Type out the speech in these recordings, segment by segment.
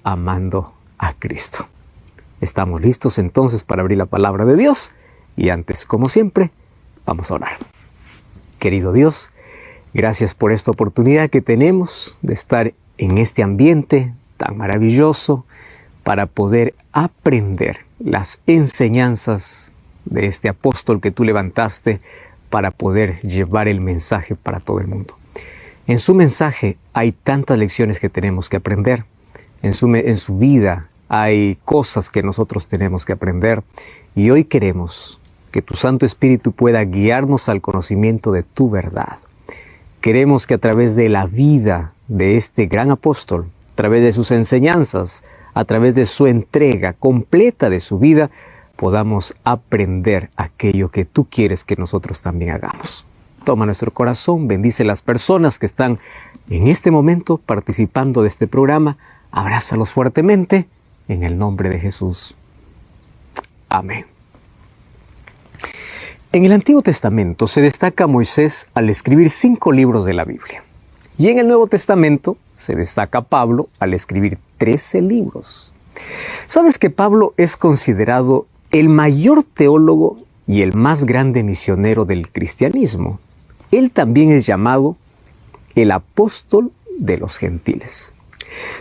amando a Cristo. Estamos listos entonces para abrir la palabra de Dios y antes, como siempre, vamos a orar. Querido Dios, gracias por esta oportunidad que tenemos de estar en este ambiente tan maravilloso para poder aprender las enseñanzas de este apóstol que tú levantaste para poder llevar el mensaje para todo el mundo. En su mensaje hay tantas lecciones que tenemos que aprender. En su vida hay cosas que nosotros tenemos que aprender. Y hoy queremos que tu Santo Espíritu pueda guiarnos al conocimiento de tu verdad. Queremos que a través de la vida de este gran apóstol, a través de sus enseñanzas, a través de su entrega completa de su vida, podamos aprender aquello que tú quieres que nosotros también hagamos. Toma nuestro corazón, bendice las personas que están en este momento participando de este programa. Abrázalos fuertemente en el nombre de Jesús. Amén. En el Antiguo Testamento se destaca a Moisés al escribir 5 libros de la Biblia. Y en el Nuevo Testamento se destaca a Pablo al escribir 13 libros. ¿Sabes que Pablo es considerado el mayor teólogo y el más grande misionero del cristianismo? Él también es llamado el apóstol de los gentiles.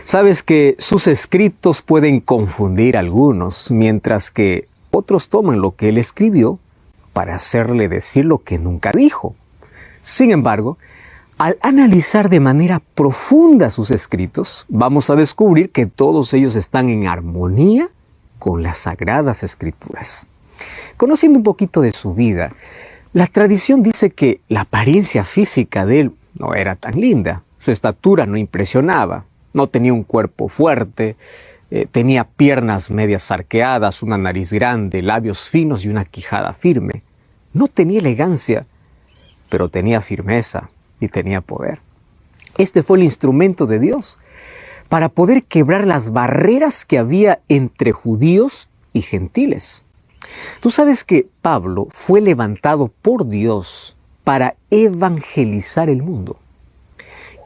Sabes que sus escritos pueden confundir a algunos, mientras que otros toman lo que él escribió para hacerle decir lo que nunca dijo. Sin embargo, al analizar de manera profunda sus escritos, vamos a descubrir que todos ellos están en armonía con las Sagradas Escrituras. Conociendo un poquito de su vida, la tradición dice que la apariencia física de él no era tan linda. Su estatura no impresionaba, no tenía un cuerpo fuerte, tenía piernas medias arqueadas, una nariz grande, labios finos y una quijada firme. No tenía elegancia, pero tenía firmeza y tenía poder. Este fue el instrumento de Dios para poder quebrar las barreras que había entre judíos y gentiles. Tú sabes que Pablo fue levantado por Dios para evangelizar el mundo.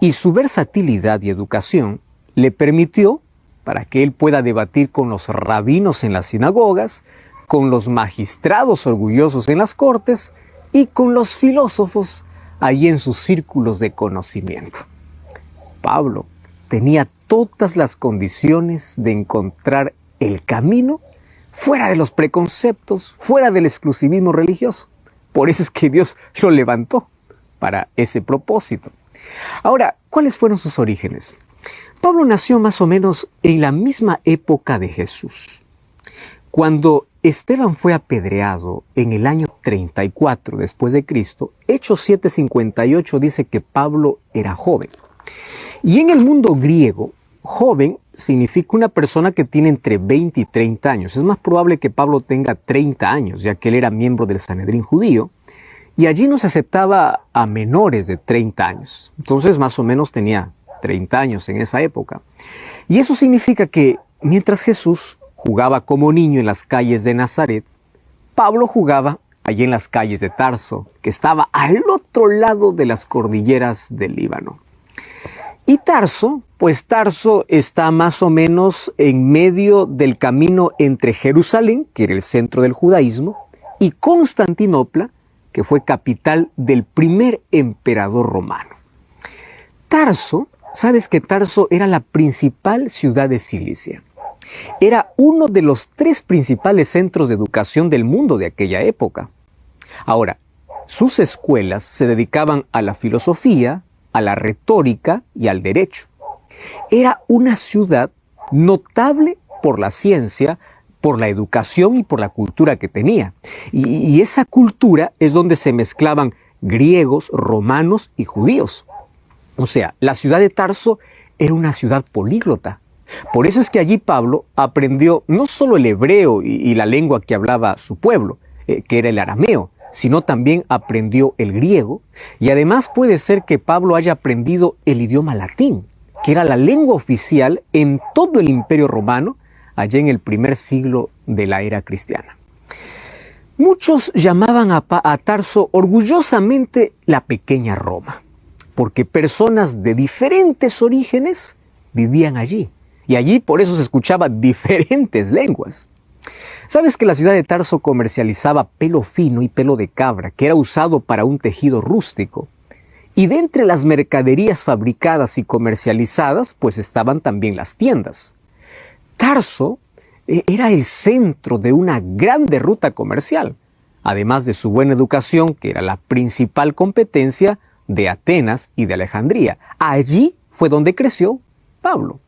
Y su versatilidad y educación le permitió para que él pueda debatir con los rabinos en las sinagogas, con los magistrados orgullosos en las cortes y con los filósofos allí en sus círculos de conocimiento. Pablo tenía todas las condiciones de encontrar el camino fuera de los preconceptos, fuera del exclusivismo religioso. Por eso es que Dios lo levantó para ese propósito. Ahora, ¿cuáles fueron sus orígenes? Pablo nació más o menos en la misma época de Jesús. Cuando Esteban fue apedreado en el año 34 después de Cristo, Hechos 7:58 dice que Pablo era joven. Y en el mundo griego, joven significa una persona que tiene entre 20 y 30 años. Es más probable que Pablo tenga 30 años, ya que él era miembro del Sanedrín judío, y allí no se aceptaba a menores de 30 años. Entonces, más o menos tenía 30 años en esa época. Y eso significa que mientras Jesús jugaba como niño en las calles de Nazaret, Pablo jugaba allí en las calles de Tarso, que estaba al otro lado de las cordilleras del Líbano. Y Tarso está más o menos en medio del camino entre Jerusalén, que era el centro del judaísmo, y Constantinopla, que fue capital del primer emperador romano. Tarso, sabes que Tarso era la principal ciudad de Cilicia. Era uno de los 3 principales centros de educación del mundo de aquella época. Ahora, sus escuelas se dedicaban a la filosofía, a la retórica y al derecho. Era una ciudad notable por la ciencia, por la educación y por la cultura que tenía. Y esa cultura es donde se mezclaban griegos, romanos y judíos. O sea, la ciudad de Tarso era una ciudad políglota. Por eso es que allí Pablo aprendió no solo el hebreo y la lengua que hablaba su pueblo, que era el arameo, sino también aprendió el griego, y además puede ser que Pablo haya aprendido el idioma latín, que era la lengua oficial en todo el Imperio Romano, allá en el primer siglo de la era cristiana. Muchos llamaban a Tarso orgullosamente la pequeña Roma, porque personas de diferentes orígenes vivían allí. y allí por eso se escuchaban diferentes lenguas. ¿Sabes que la ciudad de Tarso comercializaba pelo fino y pelo de cabra, que era usado para un tejido rústico? Y de entre las mercaderías fabricadas y comercializadas, pues estaban también las tiendas. Tarso era el centro de una grande ruta comercial, además de su buena educación, que era la principal competencia de Atenas y de Alejandría. Allí fue donde creció Pablo.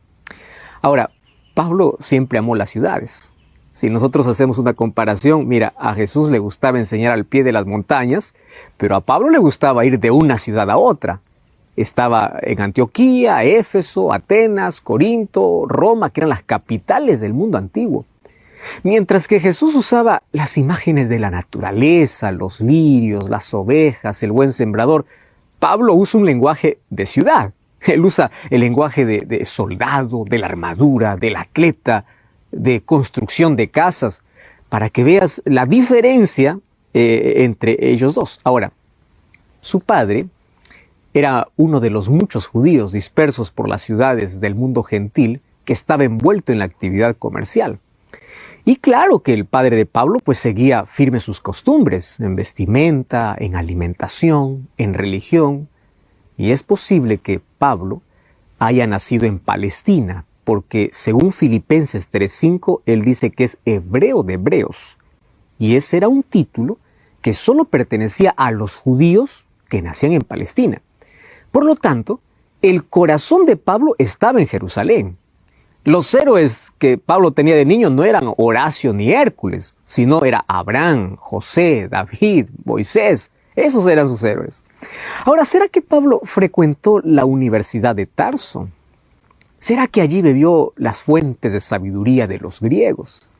Ahora, Pablo siempre amó las ciudades. Si nosotros hacemos una comparación, mira, a Jesús le gustaba enseñar al pie de las montañas, pero a Pablo le gustaba ir de una ciudad a otra. Estaba en Antioquía, Éfeso, Atenas, Corinto, Roma, que eran las capitales del mundo antiguo. Mientras que Jesús usaba las imágenes de la naturaleza, los lirios, las ovejas, el buen sembrador, Pablo usa un lenguaje de ciudad. Él usa el lenguaje de soldado, de la armadura, del atleta, de construcción de casas, para que veas la diferencia entre ellos dos. Ahora, su padre era uno de los muchos judíos dispersos por las ciudades del mundo gentil que estaba envuelto en la actividad comercial. Y claro que el padre de Pablo pues seguía firme sus costumbres en vestimenta, en alimentación, en religión. Y es posible que Pablo haya nacido en Palestina, porque según Filipenses 3:5, él dice que es hebreo de hebreos. Y ese era un título que solo pertenecía a los judíos que nacían en Palestina. Por lo tanto, el corazón de Pablo estaba en Jerusalén. Los héroes que Pablo tenía de niño no eran Horacio ni Hércules, sino era Abraham, José, David, Moisés. Esos eran sus héroes. Ahora, ¿será que Pablo frecuentó la Universidad de Tarso? ¿Será que allí bebió las fuentes de sabiduría de los griegos?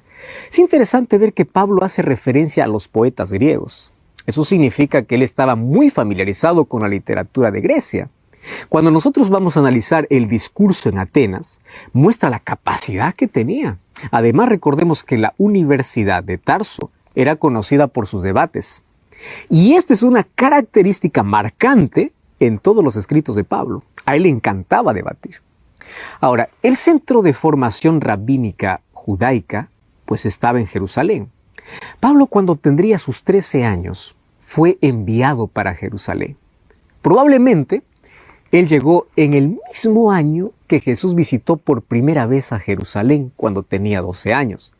Es interesante ver que Pablo hace referencia a los poetas griegos. Eso significa que él estaba muy familiarizado con la literatura de Grecia. Cuando nosotros vamos a analizar el discurso en Atenas, muestra la capacidad que tenía. Además, recordemos que la Universidad de Tarso era conocida por sus debates. Y esta es una característica marcante en todos los escritos de Pablo. A él le encantaba debatir. Ahora, el centro de formación rabínica judaica pues estaba en Jerusalén. Pablo, cuando tendría sus 13 años, fue enviado para Jerusalén. Probablemente él llegó en el mismo año que Jesús visitó por primera vez a Jerusalén, cuando tenía 12 años.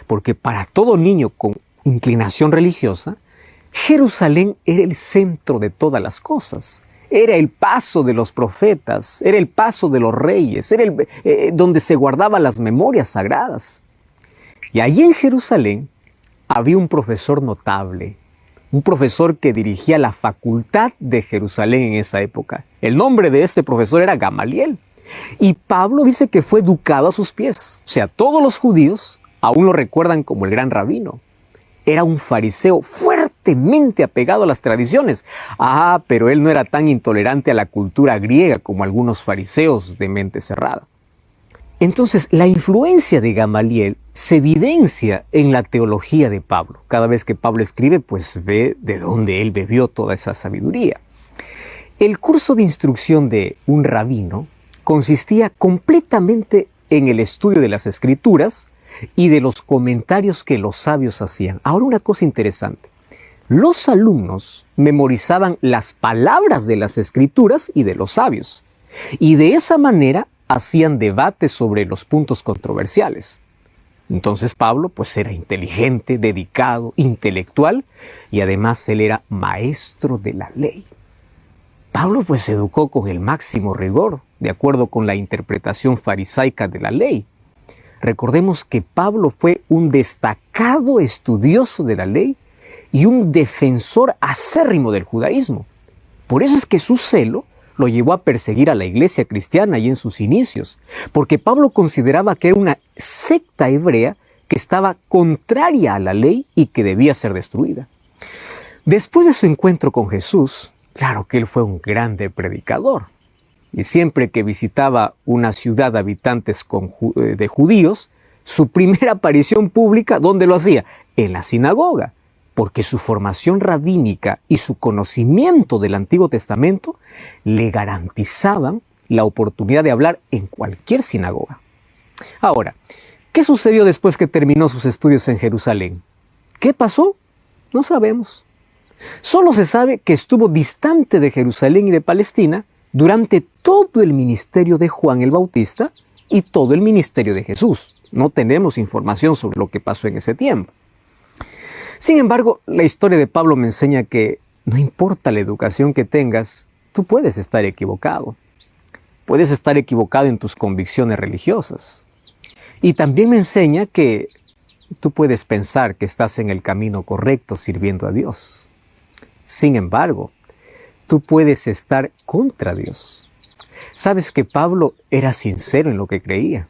Porque para todo niño con inclinación religiosa, Jerusalén era el centro de todas las cosas. Era el paso de los profetas, era el paso de los reyes, era donde se guardaban las memorias sagradas. Y allí en Jerusalén había un profesor notable, un profesor que dirigía la facultad de Jerusalén en esa época. El nombre de este profesor era Gamaliel. Y Pablo dice que fue educado a sus pies. O sea, todos los judíos aún lo recuerdan como el gran rabino. Era un fariseo fuertemente apegado a las tradiciones. Pero él no era tan intolerante a la cultura griega como algunos fariseos de mente cerrada. Entonces, la influencia de Gamaliel se evidencia en la teología de Pablo. Cada vez que Pablo escribe, pues ve de dónde él bebió toda esa sabiduría. El curso de instrucción de un rabino consistía completamente en el estudio de las Escrituras y de los comentarios que los sabios hacían. Ahora, una cosa interesante. Los alumnos memorizaban las palabras de las Escrituras y de los sabios. Y de esa manera hacían debates sobre los puntos controversiales. Entonces Pablo pues era inteligente, dedicado, intelectual y además él era maestro de la ley. Pablo pues se educó con el máximo rigor, de acuerdo con la interpretación farisaica de la ley. Recordemos que Pablo fue un destacado estudioso de la ley y un defensor acérrimo del judaísmo. Por eso es que su celo lo llevó a perseguir a la iglesia cristiana y en sus inicios, porque Pablo consideraba que era una secta hebrea que estaba contraria a la ley y que debía ser destruida. Después de su encuentro con Jesús, claro que él fue un grande predicador. Y siempre que visitaba una ciudad de habitantes de judíos, su primera aparición pública, ¿dónde lo hacía? En la sinagoga. Porque su formación rabínica y su conocimiento del Antiguo Testamento le garantizaban la oportunidad de hablar en cualquier sinagoga. Ahora, ¿qué sucedió después que terminó sus estudios en Jerusalén? ¿Qué pasó? No sabemos. Solo se sabe que estuvo distante de Jerusalén y de Palestina durante todo el ministerio de Juan el Bautista y todo el ministerio de Jesús. No tenemos información sobre lo que pasó en ese tiempo. Sin embargo, la historia de Pablo me enseña que no importa la educación que tengas, tú puedes estar equivocado. Puedes estar equivocado en tus convicciones religiosas. Y también me enseña que tú puedes pensar que estás en el camino correcto sirviendo a Dios. Sin embargo, tú puedes estar contra Dios. Sabes que Pablo era sincero en lo que creía.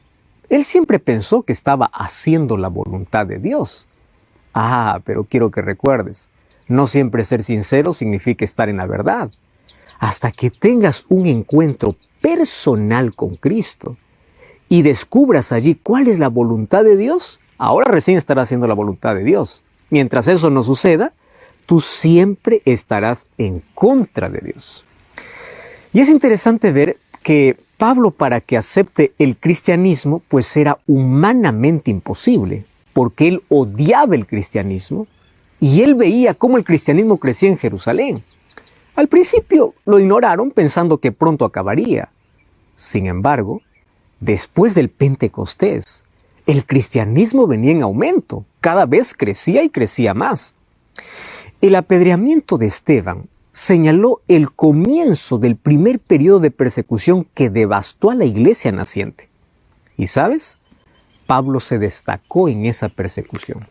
Él siempre pensó que estaba haciendo la voluntad de Dios. Pero quiero que recuerdes, no siempre ser sincero significa estar en la verdad. Hasta que tengas un encuentro personal con Cristo y descubras allí cuál es la voluntad de Dios, ahora recién estarás haciendo la voluntad de Dios. Mientras eso no suceda, tú siempre estarás en contra de Dios. Y es interesante ver que Pablo, para que acepte el cristianismo, pues era humanamente imposible, porque él odiaba el cristianismo y él veía cómo el cristianismo crecía en Jerusalén. Al principio lo ignoraron pensando que pronto acabaría. Sin embargo, después del Pentecostés, el cristianismo venía en aumento, cada vez crecía y crecía más. El apedreamiento de Esteban señaló el comienzo del primer periodo de persecución que devastó a la iglesia naciente. ¿Y sabes? Pablo se destacó en esa persecución.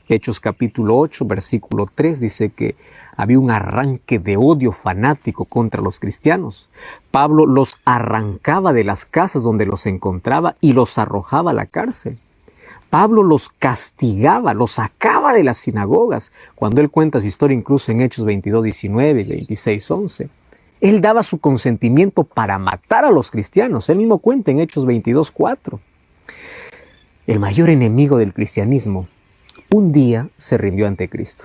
Hechos capítulo 8, versículo 3 dice que había un arranque de odio fanático contra los cristianos. Pablo los arrancaba de las casas donde los encontraba y los arrojaba a la cárcel. Pablo los castigaba, los sacaba de las sinagogas. Cuando él cuenta su historia incluso en Hechos 22, 19 y 26, 11. Él daba su consentimiento para matar a los cristianos. Él mismo cuenta en Hechos 22, 4. El mayor enemigo del cristianismo un día se rindió ante Cristo.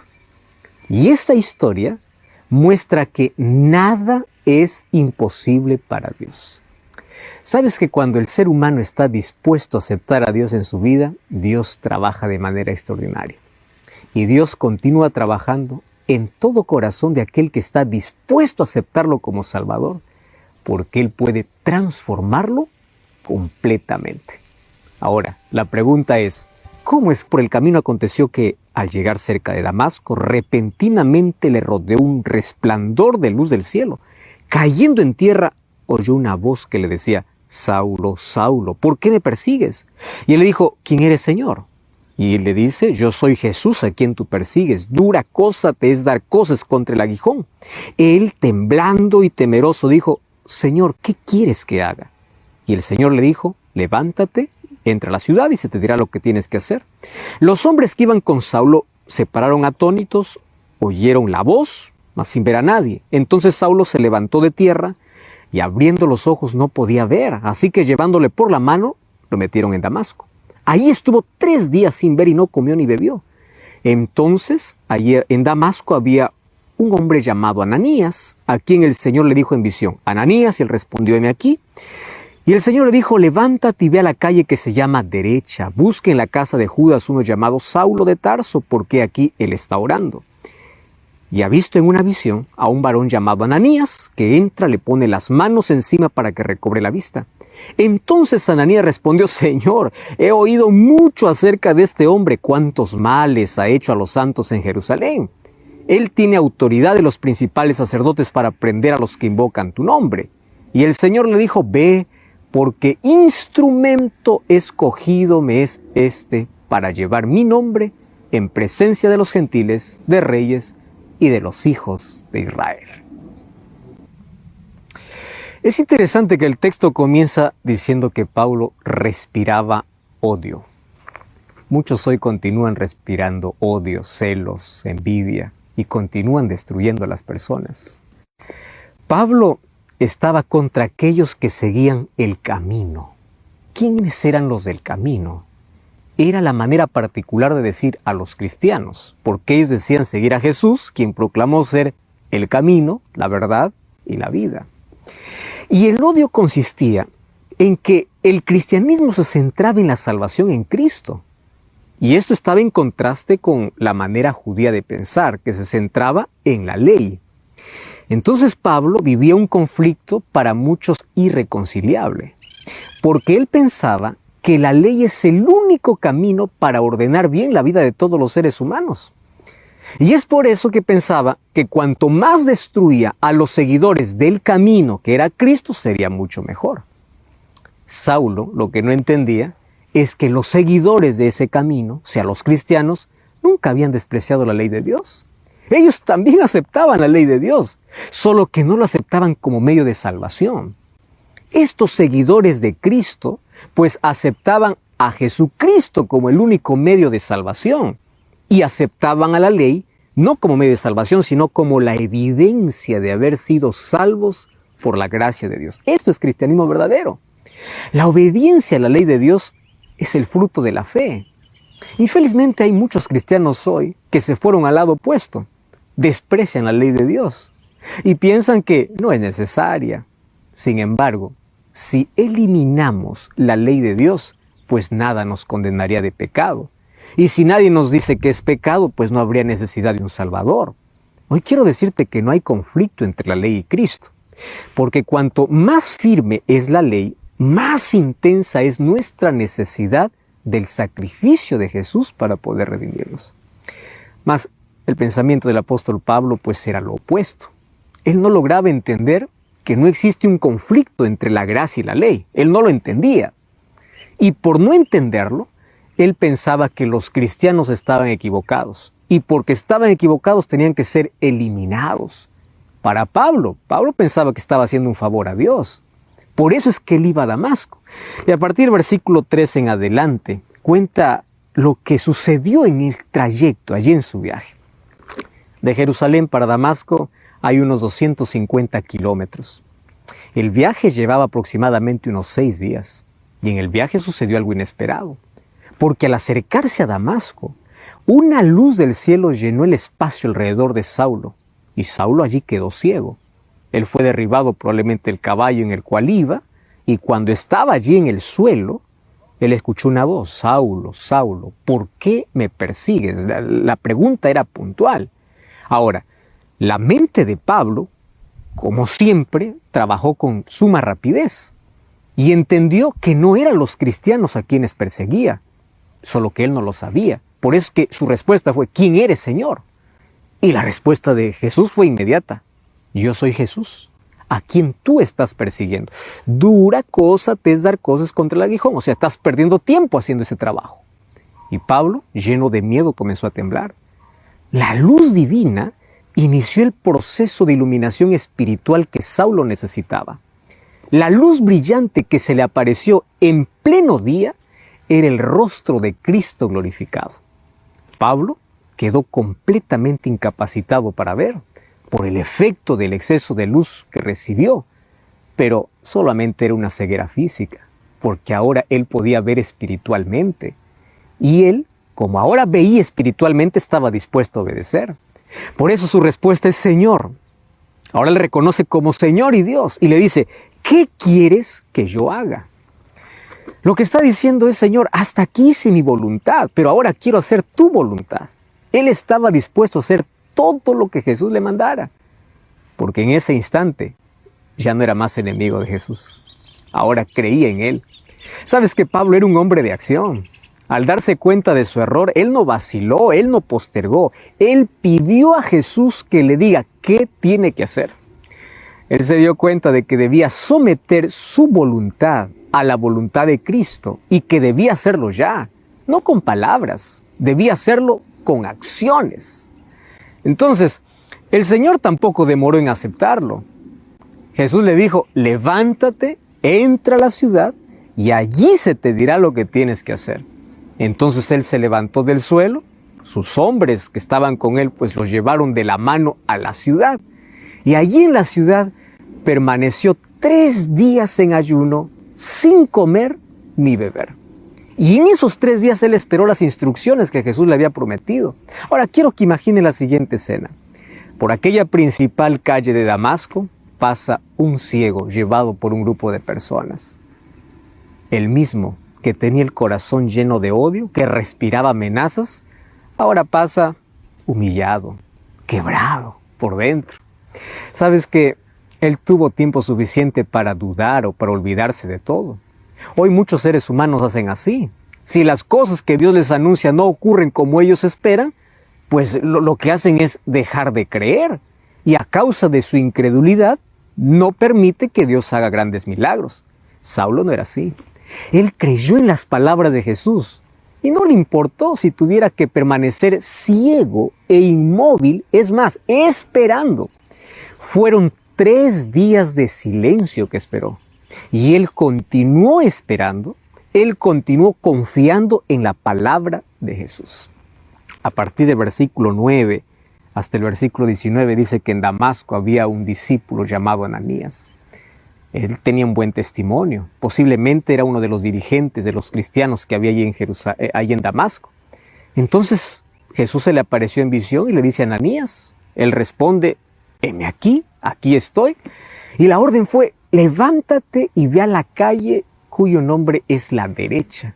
Y esta historia muestra que nada es imposible para Dios. ¿Sabes que cuando el ser humano está dispuesto a aceptar a Dios en su vida, Dios trabaja de manera extraordinaria? Y Dios continúa trabajando en todo corazón de aquel que está dispuesto a aceptarlo como Salvador, porque Él puede transformarlo completamente. Ahora, la pregunta es, ¿cómo es por el camino aconteció que, al llegar cerca de Damasco, repentinamente le rodeó un resplandor de luz del cielo? Cayendo en tierra, oyó una voz que le decía, Saulo, Saulo, ¿por qué me persigues? Y él le dijo, ¿quién eres, Señor? Y él le dice, yo soy Jesús a quien tú persigues. Dura cosa te es dar cosas contra el aguijón. Él, temblando y temeroso, dijo, Señor, ¿qué quieres que haga? Y el Señor le dijo, levántate, entra a la ciudad y se te dirá lo que tienes que hacer. Los hombres que iban con Saulo se pararon atónitos, oyeron la voz, mas sin ver a nadie. Entonces Saulo se levantó de tierra y abriendo los ojos no podía ver, así que llevándole por la mano, lo metieron en Damasco. Ahí estuvo 3 días sin ver y no comió ni bebió. Entonces, allí en Damasco había un hombre llamado Ananías, a quien el Señor le dijo en visión, Ananías, y él respondió, heme aquí. Y el Señor le dijo, levántate y ve a la calle que se llama Derecha, busque en la casa de Judas uno llamado Saulo de Tarso, porque aquí él está orando. Y ha visto en una visión a un varón llamado Ananías, que entra, le pone las manos encima para que recobre la vista. Entonces Ananías respondió, Señor, he oído mucho acerca de este hombre, cuántos males ha hecho a los santos en Jerusalén. Él tiene autoridad de los principales sacerdotes para prender a los que invocan tu nombre. Y el Señor le dijo, ve, porque instrumento escogido me es este para llevar mi nombre en presencia de los gentiles, de reyes y de los hijos de Israel. Es interesante que el texto comienza diciendo que Pablo respiraba odio. Muchos hoy continúan respirando odio, celos, envidia y continúan destruyendo a las personas. Pablo estaba contra aquellos que seguían el camino. ¿Quiénes eran los del camino? Era la manera particular de decir a los cristianos, porque ellos decían seguir a Jesús, quien proclamó ser el camino, la verdad y la vida. Y el odio consistía en que el cristianismo se centraba en la salvación en Cristo. Y esto estaba en contraste con la manera judía de pensar, que se centraba en la ley. Entonces Pablo vivía un conflicto para muchos irreconciliable, porque él pensaba que la ley es el único camino para ordenar bien la vida de todos los seres humanos. Y es por eso que pensaba que cuanto más destruía a los seguidores del camino que era Cristo, sería mucho mejor. Saulo lo que no entendía es que los seguidores de ese camino, o sea, los cristianos, nunca habían despreciado la ley de Dios. Ellos también aceptaban la ley de Dios, solo que no lo aceptaban como medio de salvación. Estos seguidores de Cristo, pues aceptaban a Jesucristo como el único medio de salvación y aceptaban a la ley no como medio de salvación, sino como la evidencia de haber sido salvos por la gracia de Dios. Esto es cristianismo verdadero. La obediencia a la ley de Dios es el fruto de la fe. Infelizmente hay muchos cristianos hoy que se fueron al lado opuesto, desprecian la ley de Dios y piensan que no es necesaria. Sin embargo, si eliminamos la ley de Dios, pues nada nos condenaría de pecado. Y si nadie nos dice que es pecado, pues no habría necesidad de un Salvador. Hoy quiero decirte que no hay conflicto entre la ley y Cristo, porque cuanto más firme es la ley, más intensa es nuestra necesidad del sacrificio de Jesús para poder redimirnos. Mas el pensamiento del apóstol Pablo pues era lo opuesto. Él no lograba entender que no existe un conflicto entre la gracia y la ley. Él no lo entendía. Y por no entenderlo, él pensaba que los cristianos estaban equivocados. Y porque estaban equivocados tenían que ser eliminados. Para Pablo pensaba que estaba haciendo un favor a Dios. Por eso es que él iba a Damasco. Y a partir del versículo 3 en adelante, cuenta lo que sucedió en el trayecto, allí en su viaje. De Jerusalén para Damasco hay unos 250 kilómetros. El viaje llevaba aproximadamente unos 6 días. Y en el viaje sucedió algo inesperado. Porque al acercarse a Damasco, una luz del cielo llenó el espacio alrededor de Saulo. Y Saulo allí quedó ciego. Él fue derribado probablemente del caballo en el cual iba. Y cuando estaba allí en el suelo, él escuchó una voz: Saulo, Saulo, ¿por qué me persigues? La pregunta era puntual. Ahora, la mente de Pablo, como siempre, trabajó con suma rapidez y entendió que no eran los cristianos a quienes perseguía, solo que él no lo sabía. Por eso es que su respuesta fue: ¿quién eres, Señor? Y la respuesta de Jesús fue inmediata: yo soy Jesús, a quien tú estás persiguiendo. Dura cosa te es dar cosas contra el aguijón, o sea, estás perdiendo tiempo haciendo ese trabajo. Y Pablo, lleno de miedo, comenzó a temblar. La luz divina inició el proceso de iluminación espiritual que Saulo necesitaba. La luz brillante que se le apareció en pleno día era el rostro de Cristo glorificado. Pablo quedó completamente incapacitado para ver por el efecto del exceso de luz que recibió, pero solamente era una ceguera física, porque ahora él podía ver espiritualmente. Y él, como ahora veía espiritualmente, estaba dispuesto a obedecer. Por eso su respuesta es Señor. Ahora le reconoce como Señor y Dios y le dice: ¿qué quieres que yo haga? Lo que está diciendo es: Señor, hasta aquí hice mi voluntad, pero ahora quiero hacer tu voluntad. Él estaba dispuesto a hacer todo lo que Jesús le mandara, porque en ese instante ya no era más enemigo de Jesús. Ahora creía en él. ¿Sabes que Pablo era un hombre de acción? Al darse cuenta de su error, él no vaciló, él no postergó. Él pidió a Jesús que le diga qué tiene que hacer. Él se dio cuenta de que debía someter su voluntad a la voluntad de Cristo y que debía hacerlo ya, no con palabras, debía hacerlo con acciones. Entonces, el Señor tampoco demoró en aceptarlo. Jesús le dijo: levántate, entra a la ciudad y allí se te dirá lo que tienes que hacer. Entonces él se levantó del suelo, sus hombres que estaban con él pues los llevaron de la mano a la ciudad. Y allí en la ciudad permaneció 3 días en ayuno, sin comer ni beber. Y en esos 3 días él esperó las instrucciones que Jesús le había prometido. Ahora quiero que imagine la siguiente escena. Por aquella principal calle de Damasco pasa un ciego llevado por un grupo de personas. El mismo que tenía el corazón lleno de odio, que respiraba amenazas, ahora pasa humillado, quebrado por dentro. ¿Sabes que él tuvo tiempo suficiente para dudar o para olvidarse de todo? Hoy muchos seres humanos hacen así. Si las cosas que Dios les anuncia no ocurren como ellos esperan, pues lo que hacen es dejar de creer. Y a causa de su incredulidad, no permite que Dios haga grandes milagros. Saulo no era así. Él creyó en las palabras de Jesús y no le importó si tuviera que permanecer ciego e inmóvil, es más, esperando. Fueron 3 días de silencio que esperó y él continuó esperando, él continuó confiando en la palabra de Jesús. A partir del versículo 9 hasta el versículo 19 dice que en Damasco había un discípulo llamado Ananías. Él tenía un buen testimonio, posiblemente era uno de los dirigentes de los cristianos que había allí en Damasco. Entonces Jesús se le apareció en visión y le dice a Ananías. Él responde, heme aquí, aquí estoy. Y la orden fue, levántate y ve a la calle cuyo nombre es la derecha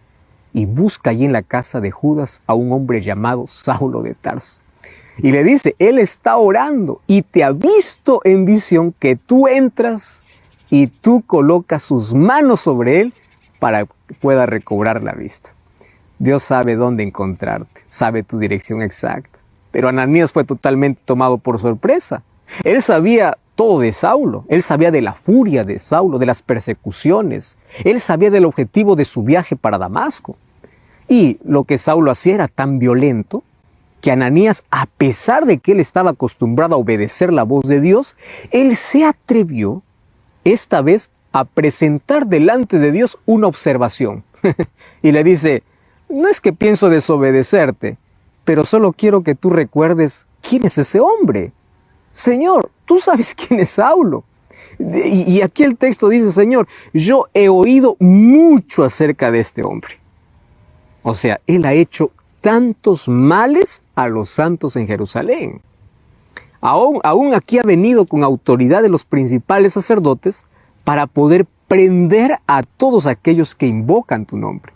y busca allí en la casa de Judas a un hombre llamado Saulo de Tarso. Y le dice, él está orando y te ha visto en visión que tú entras y tú colocas sus manos sobre él para que pueda recobrar la vista. Dios sabe dónde encontrarte, sabe tu dirección exacta. Pero Ananías fue totalmente tomado por sorpresa. Él sabía todo de Saulo, él sabía de la furia de Saulo, de las persecuciones, él sabía del objetivo de su viaje para Damasco. Y lo que Saulo hacía era tan violento que Ananías, a pesar de que él estaba acostumbrado a obedecer la voz de Dios, él se atrevió esta vez a presentar delante de Dios una observación. Y le dice, no es que pienso desobedecerte, pero solo quiero que tú recuerdes quién es ese hombre. Señor, tú sabes quién es Saulo. Y aquí el texto dice, Señor, yo he oído mucho acerca de este hombre. O sea, él ha hecho tantos males a los santos en Jerusalén. Aún aquí ha venido con autoridad de los principales sacerdotes para poder prender a todos aquellos que invocan tu nombre.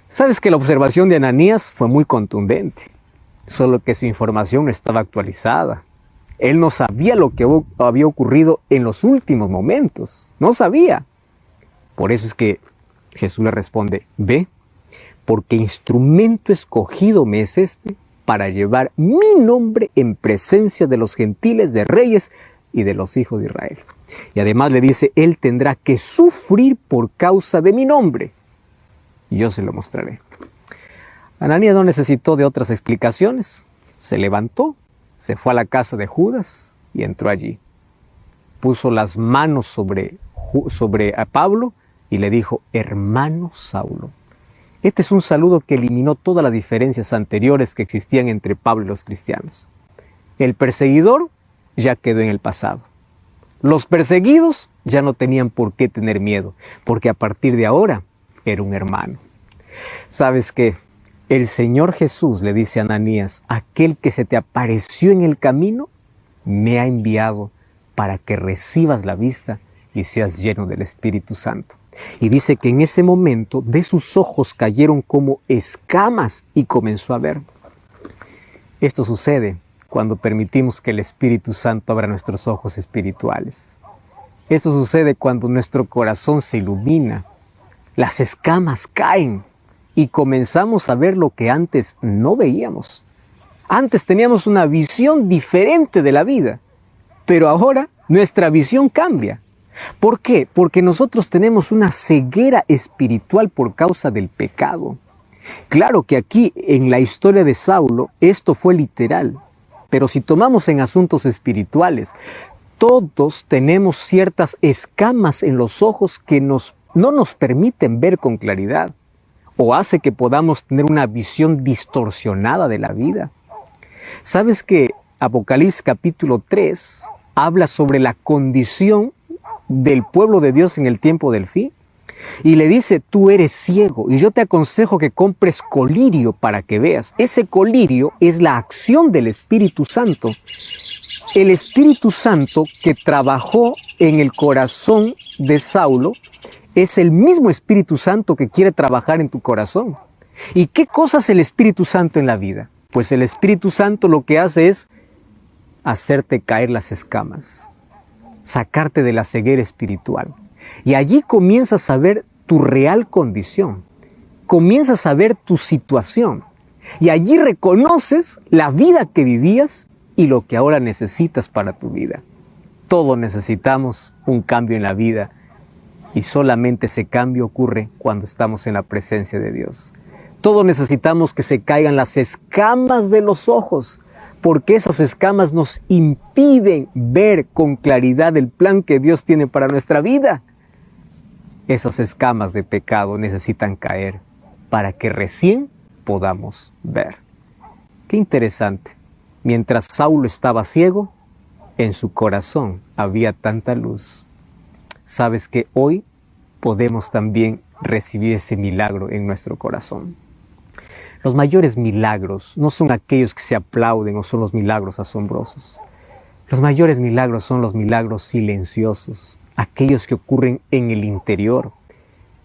Sabes que la observación de Ananías fue muy contundente, solo que su información no estaba actualizada. Él no sabía lo que había ocurrido en los últimos momentos, no sabía. Por eso es que Jesús le responde, ve, porque instrumento escogido me es este para llevar mi nombre en presencia de los gentiles, de reyes y de los hijos de Israel. Y además le dice, él tendrá que sufrir por causa de mi nombre. Y yo se lo mostraré. Ananías no necesitó de otras explicaciones. Se levantó, se fue a la casa de Judas y entró allí. Puso las manos sobre a Pablo y le dijo, hermano Saulo. Este es un saludo que eliminó todas las diferencias anteriores que existían entre Pablo y los cristianos. El perseguidor ya quedó en el pasado. Los perseguidos ya no tenían por qué tener miedo, porque a partir de ahora era un hermano. ¿Sabes qué? El Señor Jesús le dice a Ananías, aquel que se te apareció en el camino, me ha enviado para que recibas la vista y seas lleno del Espíritu Santo. Y dice que en ese momento de sus ojos cayeron como escamas y comenzó a ver. Esto sucede cuando permitimos que el Espíritu Santo abra nuestros ojos espirituales. Esto sucede cuando nuestro corazón se ilumina, las escamas caen y comenzamos a ver lo que antes no veíamos. Antes teníamos una visión diferente de la vida, pero ahora nuestra visión cambia. ¿Por qué? Porque nosotros tenemos una ceguera espiritual por causa del pecado. Claro que aquí en la historia de Saulo esto fue literal, pero si tomamos en asuntos espirituales, todos tenemos ciertas escamas en los ojos que no nos permiten ver con claridad o hace que podamos tener una visión distorsionada de la vida. ¿Sabes que Apocalipsis capítulo 3 habla sobre la condición del pueblo de Dios en el tiempo del fin? Y le dice, tú eres ciego y yo te aconsejo que compres colirio para que veas. Ese colirio es la acción del Espíritu Santo. El Espíritu Santo que trabajó en el corazón de Saulo Es el mismo Espíritu Santo que quiere trabajar en tu corazón. ¿Y qué cosa hace el Espíritu Santo en la vida? Pues el Espíritu Santo lo que hace es hacerte caer las escamas, sacarte de la ceguera espiritual. Y allí comienzas a ver tu real condición, comienzas a ver tu situación. Y allí reconoces la vida que vivías y lo que ahora necesitas para tu vida. Todos necesitamos un cambio en la vida y solamente ese cambio ocurre cuando estamos en la presencia de Dios. Todos necesitamos que se caigan las escamas de los ojos, porque esas escamas nos impiden ver con claridad el plan que Dios tiene para nuestra vida. Esas escamas de pecado necesitan caer para que recién podamos ver. Qué interesante. Mientras Saulo estaba ciego, en su corazón había tanta luz. Sabes que hoy podemos también recibir ese milagro en nuestro corazón. Los mayores milagros no son aquellos que se aplauden o son los milagros asombrosos. Los mayores milagros son los milagros silenciosos, aquellos que ocurren en el interior.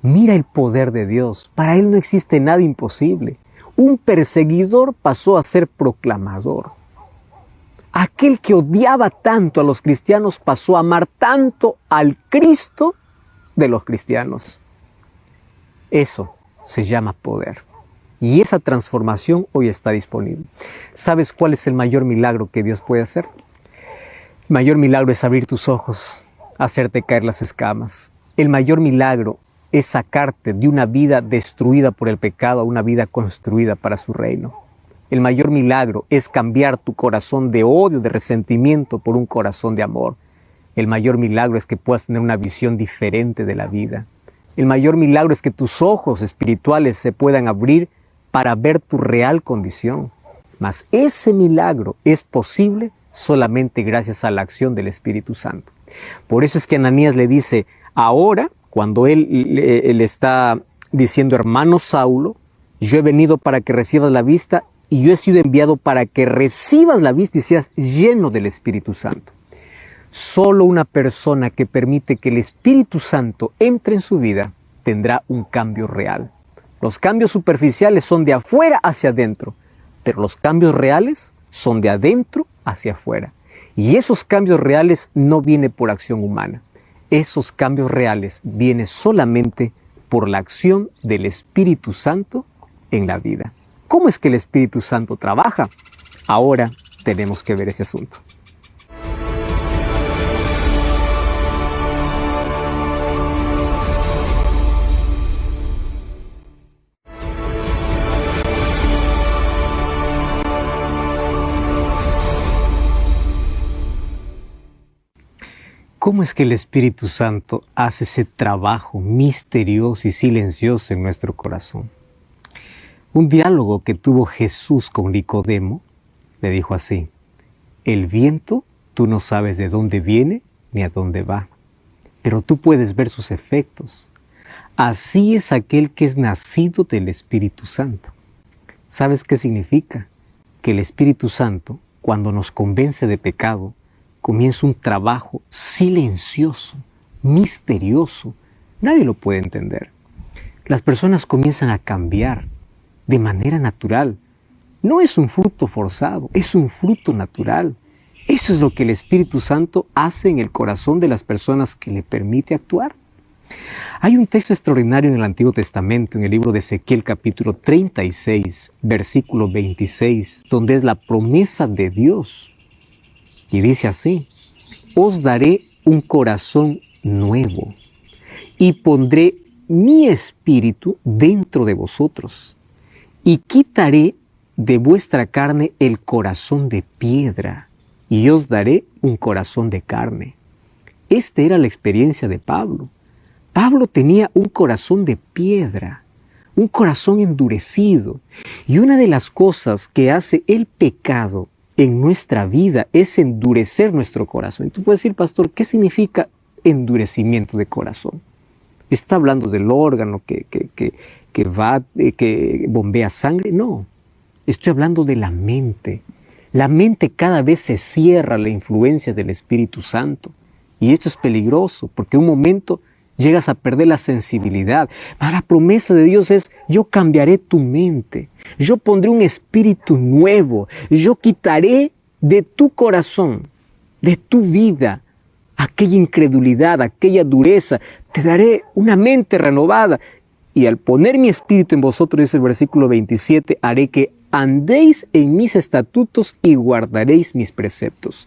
Mira el poder de Dios. Para Él no existe nada imposible. Un perseguidor pasó a ser proclamador. Aquel que odiaba tanto a los cristianos pasó a amar tanto al Cristo de los cristianos. Eso se llama poder. Y esa transformación hoy está disponible. ¿Sabes cuál es el mayor milagro que Dios puede hacer? El mayor milagro es abrir tus ojos, hacerte caer las escamas. El mayor milagro es sacarte de una vida destruida por el pecado a una vida construida para su reino. El mayor milagro es cambiar tu corazón de odio, de resentimiento por un corazón de amor. El mayor milagro es que puedas tener una visión diferente de la vida. El mayor milagro es que tus ojos espirituales se puedan abrir para ver tu real condición. Mas ese milagro es posible solamente gracias a la acción del Espíritu Santo. Por eso es que Ananías le dice, ahora, cuando él le está diciendo, hermano Saulo, yo he venido para que recibas la vista y yo he sido enviado para que recibas la vista y seas lleno del Espíritu Santo. Solo una persona que permite que el Espíritu Santo entre en su vida tendrá un cambio real. Los cambios superficiales son de afuera hacia adentro, pero los cambios reales son de adentro hacia afuera. Y esos cambios reales no vienen por acción humana. Esos cambios reales vienen solamente por la acción del Espíritu Santo en la vida. ¿Cómo es que el Espíritu Santo trabaja? Ahora tenemos que ver ese asunto. ¿Cómo es que el Espíritu Santo hace ese trabajo misterioso y silencioso en nuestro corazón? Un diálogo que tuvo Jesús con Nicodemo le dijo así: el viento tú no sabes de dónde viene ni a dónde va, pero tú puedes ver sus efectos. Así es aquel que es nacido del Espíritu Santo. ¿Sabes qué significa? Que el Espíritu Santo, cuando nos convence de pecado, comienza un trabajo silencioso, misterioso. Nadie lo puede entender. Las personas comienzan a cambiar de manera natural. No es un fruto forzado, es un fruto natural. Eso es lo que el Espíritu Santo hace en el corazón de las personas que le permite actuar. Hay un texto extraordinario en el Antiguo Testamento, en el libro de Ezequiel capítulo 36, versículo 26, donde es la promesa de Dios. Y dice así: os daré un corazón nuevo y pondré mi espíritu dentro de vosotros y quitaré de vuestra carne el corazón de piedra y os daré un corazón de carne. Esta era la experiencia de Pablo. Pablo tenía un corazón de piedra, un corazón endurecido, y una de las cosas que hace el pecado en nuestra vida es endurecer nuestro corazón. Y tú puedes decir, pastor, ¿qué significa endurecimiento de corazón? ¿Está hablando del órgano que bombea sangre? No, estoy hablando de la mente. La mente cada vez se cierra a la influencia del Espíritu Santo. Y esto es peligroso, porque un momento llegas a perder la sensibilidad. La promesa de Dios es: yo cambiaré tu mente, yo pondré un espíritu nuevo, yo quitaré de tu corazón, de tu vida, aquella incredulidad, aquella dureza, te daré una mente renovada. Y al poner mi espíritu en vosotros, dice el versículo 27, haré que andéis en mis estatutos y guardaréis mis preceptos.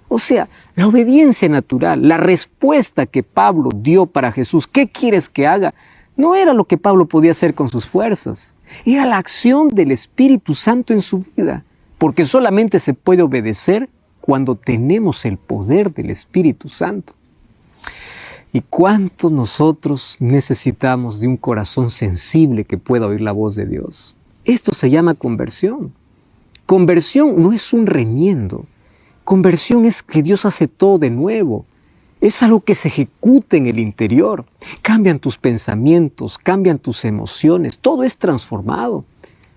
O sea, la obediencia natural, la respuesta que Pablo dio para Jesús, ¿qué quieres que haga?, no era lo que Pablo podía hacer con sus fuerzas, era la acción del Espíritu Santo en su vida, porque solamente se puede obedecer cuando tenemos el poder del Espíritu Santo. ¿Y cuánto nosotros necesitamos de un corazón sensible que pueda oír la voz de Dios? Esto se llama conversión. Conversión no es un remiendo. Conversión es que Dios hace todo de nuevo. Es algo que se ejecuta en el interior. Cambian tus pensamientos, cambian tus emociones, todo es transformado.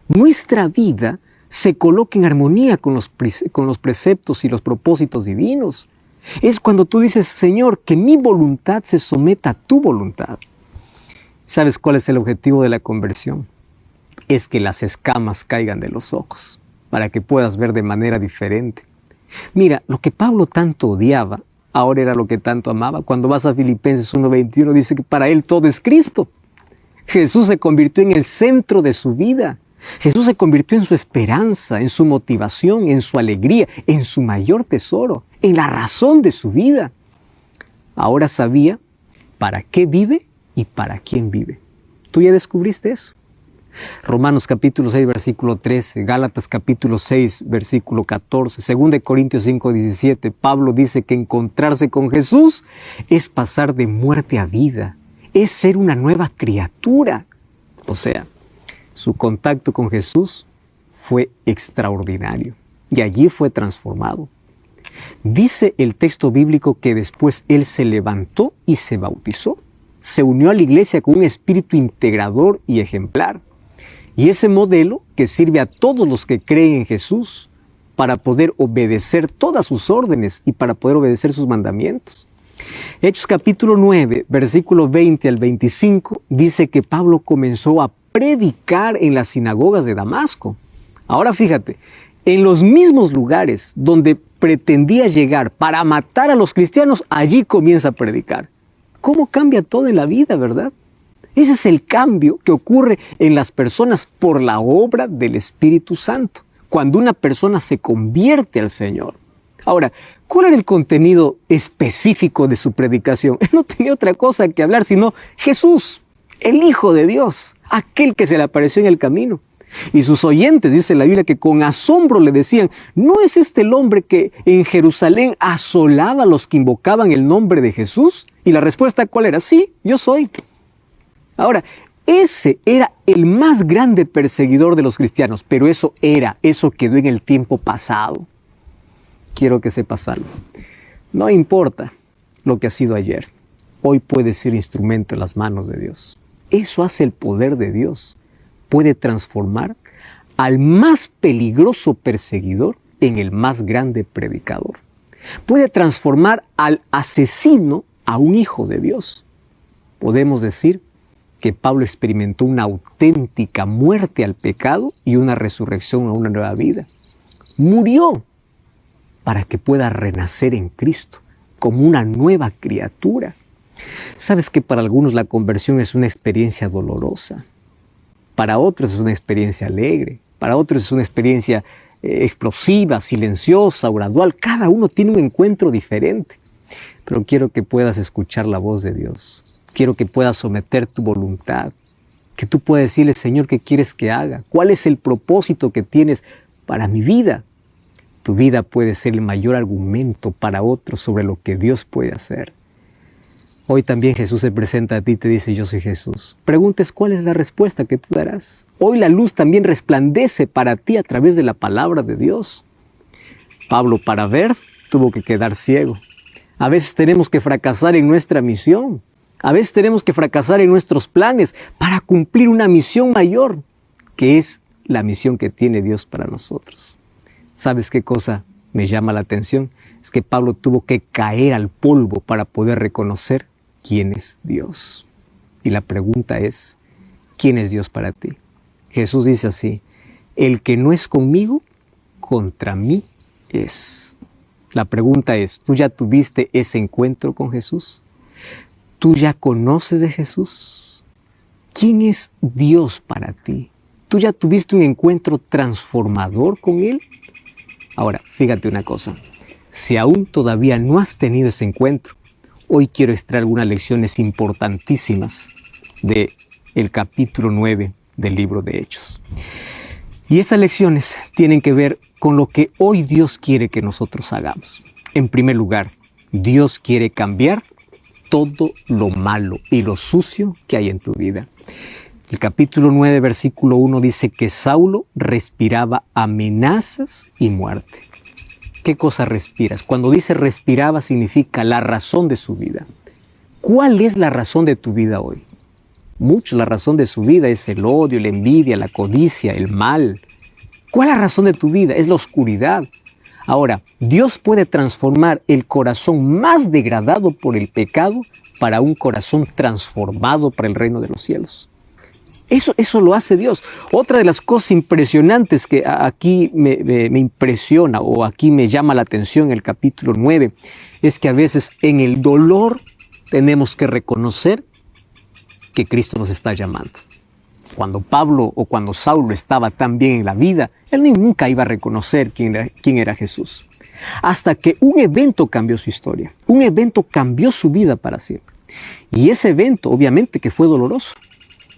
Nuestra vida se coloca en armonía con los preceptos y los propósitos divinos. Es cuando tú dices: Señor, que mi voluntad se someta a tu voluntad. ¿Sabes cuál es el objetivo de la conversión? Es que las escamas caigan de los ojos, para que puedas ver de manera diferente. Mira, lo que Pablo tanto odiaba, ahora era lo que tanto amaba. Cuando vas a Filipenses 1:21, dice que para él todo es Cristo. Jesús se convirtió en el centro de su vida. Jesús se convirtió en su esperanza, en su motivación, en su alegría, en su mayor tesoro, en la razón de su vida. Ahora sabía para qué vive y para quién vive. ¿Tú ya descubriste eso? Romanos capítulo 6, versículo 13, Gálatas capítulo 6, versículo 14, 2 Corintios 5, 17, Pablo dice que encontrarse con Jesús es pasar de muerte a vida, es ser una nueva criatura. O sea, su contacto con Jesús fue extraordinario y allí fue transformado. Dice el texto bíblico que después él se levantó y se bautizó. Se unió a la iglesia con un espíritu integrador y ejemplar. Y ese modelo que sirve a todos los que creen en Jesús para poder obedecer todas sus órdenes y para poder obedecer sus mandamientos. Hechos capítulo 9, versículo 20 al 25, dice que Pablo comenzó a predicar en las sinagogas de Damasco. Ahora fíjate, en los mismos lugares donde pretendía llegar para matar a los cristianos, allí comienza a predicar. ¿Cómo cambia todo en la vida, verdad? Ese es el cambio que ocurre en las personas por la obra del Espíritu Santo, cuando una persona se convierte al Señor. Ahora, ¿cuál era el contenido específico de su predicación? Él no tenía otra cosa que hablar sino Jesús, el Hijo de Dios, aquel que se le apareció en el camino. Y sus oyentes, dice la Biblia, que con asombro le decían: ¿no es este el hombre que en Jerusalén asolaba a los que invocaban el nombre de Jesús? Y la respuesta, ¿cuál era? Sí, yo soy. Ahora, ese era el más grande perseguidor de los cristianos, pero eso quedó en el tiempo pasado. Quiero que sepas algo. No importa lo que ha sido ayer, hoy puedes ser instrumento en las manos de Dios. Eso hace el poder de Dios. Puede transformar al más peligroso perseguidor en el más grande predicador. Puede transformar al asesino a un hijo de Dios. Podemos decir que Pablo experimentó una auténtica muerte al pecado y una resurrección a una nueva vida. Murió para que pueda renacer en Cristo como una nueva criatura. Sabes que para algunos la conversión es una experiencia dolorosa, para otros es una experiencia alegre, para otros es una experiencia explosiva, silenciosa o gradual. Cada uno tiene un encuentro diferente, pero quiero que puedas escuchar la voz de Dios. Quiero que puedas someter tu voluntad, que tú puedas decirle: Señor, ¿qué quieres que haga? ¿Cuál es el propósito que tienes para mi vida? Tu vida puede ser el mayor argumento para otros sobre lo que Dios puede hacer. Hoy también Jesús se presenta a ti y te dice: yo soy Jesús. Preguntes cuál es la respuesta que tú darás. Hoy la luz también resplandece para ti a través de la palabra de Dios. Pablo, para ver, tuvo que quedar ciego. A veces tenemos que fracasar en nuestra misión. A veces tenemos que fracasar en nuestros planes para cumplir una misión mayor, que es la misión que tiene Dios para nosotros. ¿Sabes qué cosa me llama la atención? Es que Pablo tuvo que caer al polvo para poder reconocer quién es Dios. Y la pregunta es, ¿quién es Dios para ti? Jesús dice así, el que no es conmigo, contra mí es. La pregunta es, ¿tú ya tuviste ese encuentro con Jesús? ¿Tú ya conoces de Jesús? ¿Quién es Dios para ti? ¿Tú ya tuviste un encuentro transformador con Él? Ahora, fíjate una cosa. Si aún todavía no has tenido ese encuentro, hoy quiero extraer algunas lecciones importantísimas del capítulo 9 del libro de Hechos. Y esas lecciones tienen que ver con lo que hoy Dios quiere que nosotros hagamos. En primer lugar, Dios quiere cambiar todo lo malo y lo sucio que hay en tu vida. El capítulo 9, versículo 1 dice que Saulo respiraba amenazas y muerte. ¿Qué cosa respiras? Cuando dice respiraba significa la razón de su vida. ¿Cuál es la razón de tu vida hoy? Mucho la razón de su vida es el odio, la envidia, la codicia, el mal. ¿Cuál es la razón de tu vida? Es la oscuridad. Ahora, Dios puede transformar el corazón más degradado por el pecado para un corazón transformado para el reino de los cielos. Eso lo hace Dios. Otra de las cosas impresionantes que aquí me impresiona o aquí me llama la atención en el capítulo 9 es que a veces en el dolor tenemos que reconocer que Cristo nos está llamando. Cuando Pablo o cuando Saulo estaba tan bien en la vida, él nunca iba a reconocer quién era Jesús. Hasta que un evento cambió su historia. Un evento cambió su vida para siempre. Y ese evento obviamente que fue doloroso.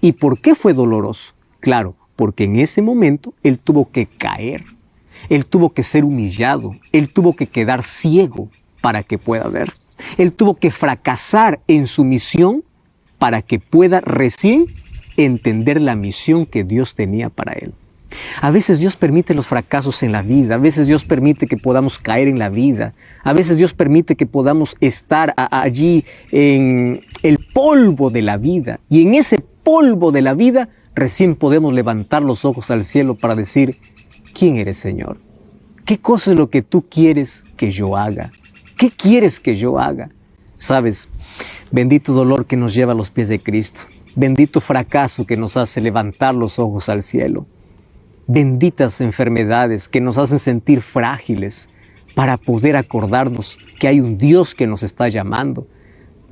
¿Y por qué fue doloroso? Claro, porque en ese momento él tuvo que caer. Él tuvo que ser humillado. Él tuvo que quedar ciego para que pueda ver. Él tuvo que fracasar en su misión para que pueda recién entender la misión que Dios tenía para él. A veces Dios permite los fracasos en la vida, a veces Dios permite que podamos caer en la vida, a veces Dios permite que podamos estar allí en el polvo de la vida, y en ese polvo de la vida recién podemos levantar los ojos al cielo para decir, ¿quién eres, Señor? ¿Qué cosa es lo que tú quieres que yo haga? ¿Qué quieres que yo haga? ¿Sabes? Bendito dolor que nos lleva a los pies de Cristo. Bendito fracaso que nos hace levantar los ojos al cielo. Benditas enfermedades que nos hacen sentir frágiles para poder acordarnos que hay un Dios que nos está llamando.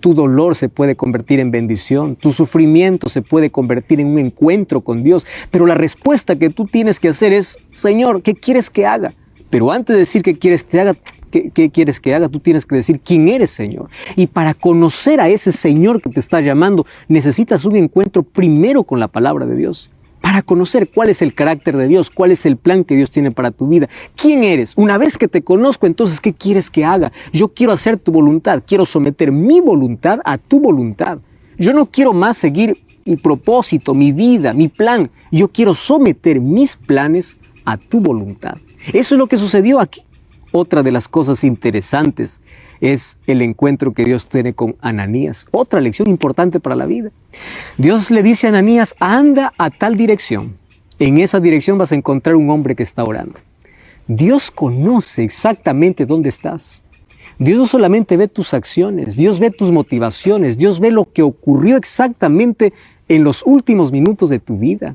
Tu dolor se puede convertir en bendición, tu sufrimiento se puede convertir en un encuentro con Dios, pero la respuesta que tú tienes que hacer es, Señor, ¿qué quieres que haga? Pero antes de decir qué quieres que haga, tú tienes que decir quién eres, Señor. Y para conocer a ese Señor que te está llamando, necesitas un encuentro primero con la palabra de Dios. Para conocer cuál es el carácter de Dios, cuál es el plan que Dios tiene para tu vida. ¿Quién eres? Una vez que te conozco, entonces, ¿qué quieres que haga? Yo quiero hacer tu voluntad, quiero someter mi voluntad a tu voluntad. Yo no quiero más seguir mi propósito, mi vida, mi plan. Yo quiero someter mis planes a tu voluntad. Eso es lo que sucedió aquí. Otra de las cosas interesantes es el encuentro que Dios tiene con Ananías. Otra lección importante para la vida. Dios le dice a Ananías, anda a tal dirección. En esa dirección vas a encontrar un hombre que está orando. Dios conoce exactamente dónde estás. Dios no solamente ve tus acciones, Dios ve tus motivaciones, Dios ve lo que ocurrió exactamente en los últimos minutos de tu vida.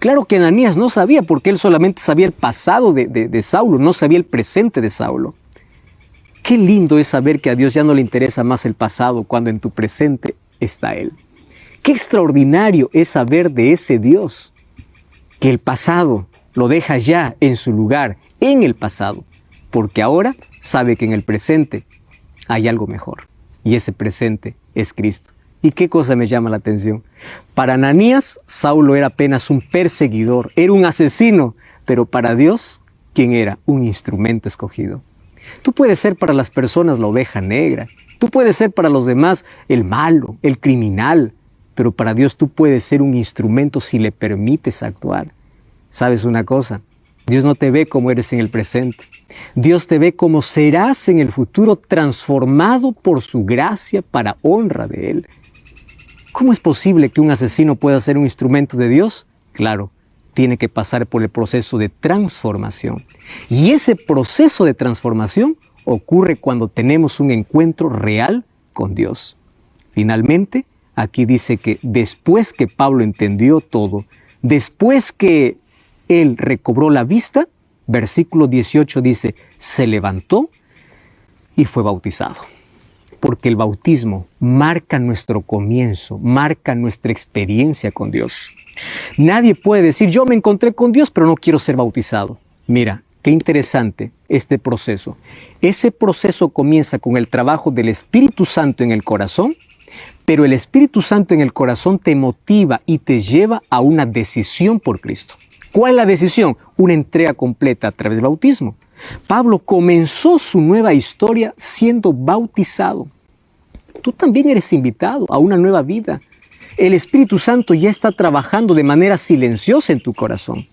Claro que Ananías no sabía, porque él solamente sabía el pasado de Saulo, no sabía el presente de Saulo. Qué lindo es saber que a Dios ya no le interesa más el pasado cuando en tu presente está Él. Qué extraordinario es saber de ese Dios, que el pasado lo deja ya en su lugar, en el pasado, porque ahora sabe que en el presente hay algo mejor, y ese presente es Cristo. ¿Y qué cosa me llama la atención? Para Ananías, Saulo era apenas un perseguidor, era un asesino, pero para Dios, ¿quién era? Un instrumento escogido. Tú puedes ser para las personas la oveja negra, tú puedes ser para los demás el malo, el criminal, pero para Dios tú puedes ser un instrumento si le permites actuar. ¿Sabes una cosa? Dios no te ve como eres en el presente. Dios te ve como serás en el futuro, transformado por su gracia para honra de Él. ¿Cómo es posible que un asesino pueda ser un instrumento de Dios? Claro, tiene que pasar por el proceso de transformación. Y ese proceso de transformación ocurre cuando tenemos un encuentro real con Dios. Finalmente, aquí dice que después que Pablo entendió todo, después que él recobró la vista, versículo 18 dice, se levantó y fue bautizado. Porque el bautismo marca nuestro comienzo, marca nuestra experiencia con Dios. Nadie puede decir, yo me encontré con Dios, pero no quiero ser bautizado. Mira, qué interesante este proceso. Ese proceso comienza con el trabajo del Espíritu Santo en el corazón, pero el Espíritu Santo en el corazón te motiva y te lleva a una decisión por Cristo. ¿Cuál es la decisión? Una entrega completa a través del bautismo. Pablo comenzó su nueva historia siendo bautizado. Tú también eres invitado a una nueva vida. El Espíritu Santo ya está trabajando de manera silenciosa en tu corazón.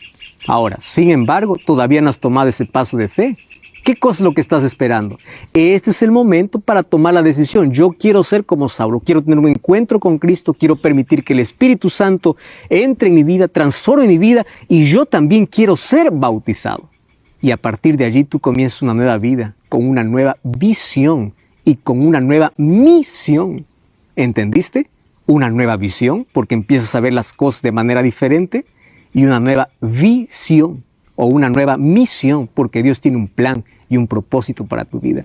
Ahora, sin embargo, todavía no has tomado ese paso de fe. ¿Qué cosa es lo que estás esperando? Este es el momento para tomar la decisión. Yo quiero ser como Saulo, quiero tener un encuentro con Cristo, quiero permitir que el Espíritu Santo entre en mi vida, transforme mi vida y yo también quiero ser bautizado. Y a partir de allí tú comienzas una nueva vida, con una nueva visión y con una nueva misión. ¿Entendiste? Una nueva visión, porque empiezas a ver las cosas de manera diferente, y una nueva visión o una nueva misión, porque Dios tiene un plan y un propósito para tu vida.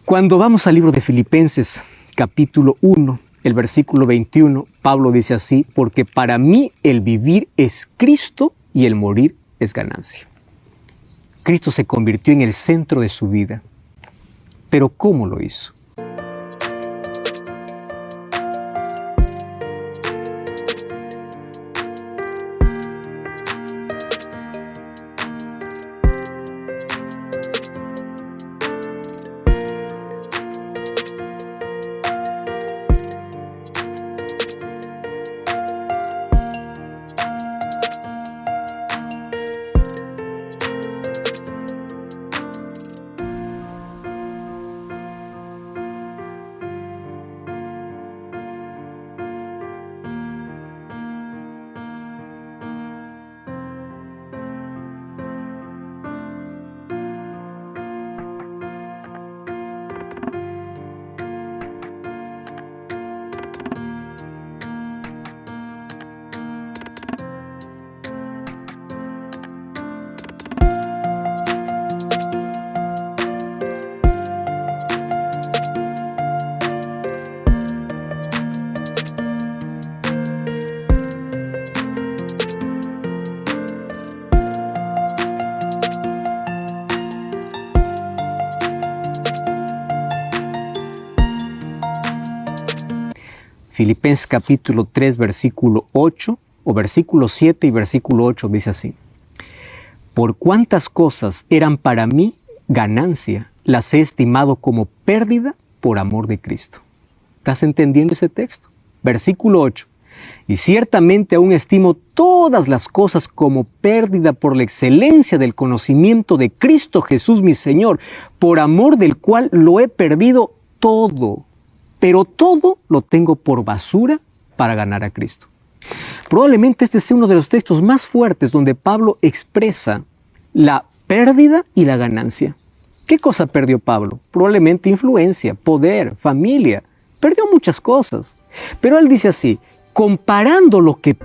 Cuando vamos al libro de Filipenses, capítulo 1, el versículo 21, Pablo dice así, porque para mí el vivir es Cristo y el morir es ganancia. Cristo se convirtió en el centro de su vida. Pero ¿cómo lo hizo? Filipenses capítulo 3, versículo 8, o versículo 7 y versículo 8 dice así. Por cuántas cosas eran para mí ganancia, las he estimado como pérdida por amor de Cristo. ¿Estás entendiendo ese texto? Versículo 8. Y ciertamente aún estimo todas las cosas como pérdida por la excelencia del conocimiento de Cristo Jesús mi Señor, por amor del cual lo he perdido todo. Pero todo lo tengo por basura para ganar a Cristo. Probablemente este sea uno de los textos más fuertes donde Pablo expresa la pérdida y la ganancia. ¿Qué cosa perdió Pablo? Probablemente influencia, poder, familia. Perdió muchas cosas. Pero él dice así, comparando lo que